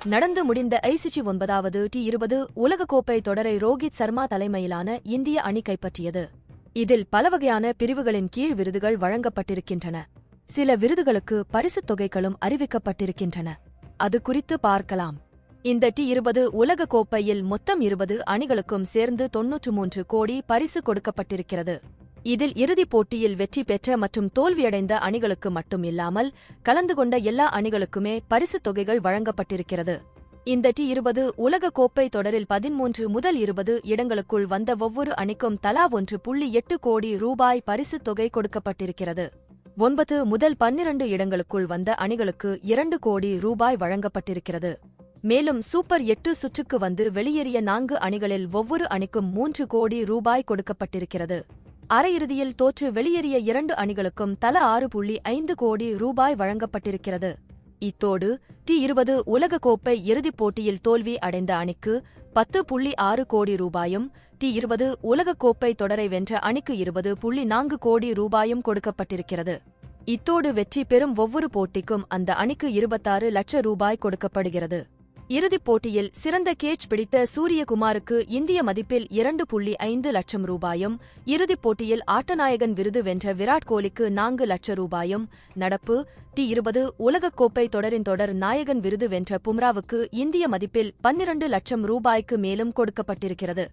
நடந்து முடிந்த ஐசிசி 9வது T20 உலகக்கோப்பை தொடரை ரோஹித் சர்மா தலைமையிலான இந்திய அணி கைப்பற்றியது. இதில் பலவகையான பிரிவுகளின் கீழ் விருதுகள் வழங்கப்பட்டிருக்கின்றன. சில விருதுகளுக்கு பரிசுத் தொகைகளும் அறிவிக்கப்பட்டிருக்கின்றன. அது குறித்து பார்க்கலாம். இந்த T20 உலகக்கோப்பையில் மொத்தம் 20 அணிகளுக்கும் சேர்ந்து 93 கோடி பரிசு கொடுக்கப்பட்டிருக்கிறது. இதில் இறுதிப் போட்டியில் வெற்றி பெற்ற மற்றும் தோல்வியடைந்த அணிகளுக்கு மட்டும் இல்லாமல் கலந்து கொண்ட எல்லா அணிகளுக்குமே பரிசுத் தொகைகள் வழங்கப்பட்டிருக்கிறது. இந்த T20 உலக கோப்பை தொடரில் 13 முதல் 20 இடங்களுக்குள் வந்த ஒவ்வொரு அணிக்கும் தலா 1.8 கோடி ரூபாய் பரிசுத் தொகை கொடுக்கப்பட்டிருக்கிறது. 9 முதல் 12 இடங்களுக்குள் வந்த அணிகளுக்கு 2 கோடி ரூபாய் வழங்கப்பட்டிருக்கிறது. மேலும் சூப்பர் 8 சுற்றுக்கு வந்து வெளியேறிய 4 அணிகளில் ஒவ்வொரு அணிக்கும் 3 கோடி ரூபாய் கொடுக்கப்பட்டிருக்கிறது. அரையிறுதியில் தோற்று வெளியேறிய 2 அணிகளுக்கும் தலா 6.5 கோடி ரூபாய் வழங்கப்பட்டிருக்கிறது. இத்தோடு T20 உலகக்கோப்பை இறுதிப் போட்டியில் தோல்வி அடைந்த அணிக்கு 10.6 கோடி ரூபாயும், T20 உலகக்கோப்பை தொடரை வென்ற அணிக்கு 20.4 கோடி ரூபாயும் கொடுக்கப்பட்டிருக்கிறது. இத்தோடு வெற்றி பெறும் ஒவ்வொரு போட்டிக்கும் அந்த அணிக்கு 26 லட்சம் ரூபாய் கொடுக்கப்படுகிறது. இறுதிப் போட்டியில் சிறந்த கேட்ச் பிடித்த சூரியகுமாருக்கு இந்திய மதிப்பில் 2.5 லட்சம் ரூபாயும், இறுதிப் போட்டியில் ஆட்டநாயகன் விருது வென்ற விராட் கோலிக்கு 4 லட்சம் ரூபாயும், நடப்பு T20 உலகக்கோப்பை தொடரின் தொடர் நாயகன் விருது வென்ற பும்ராவுக்கு இந்திய மதிப்பில் 12 லட்சம் ரூபாய்க்கு மேலும் கொடுக்கப்பட்டிருக்கிறது.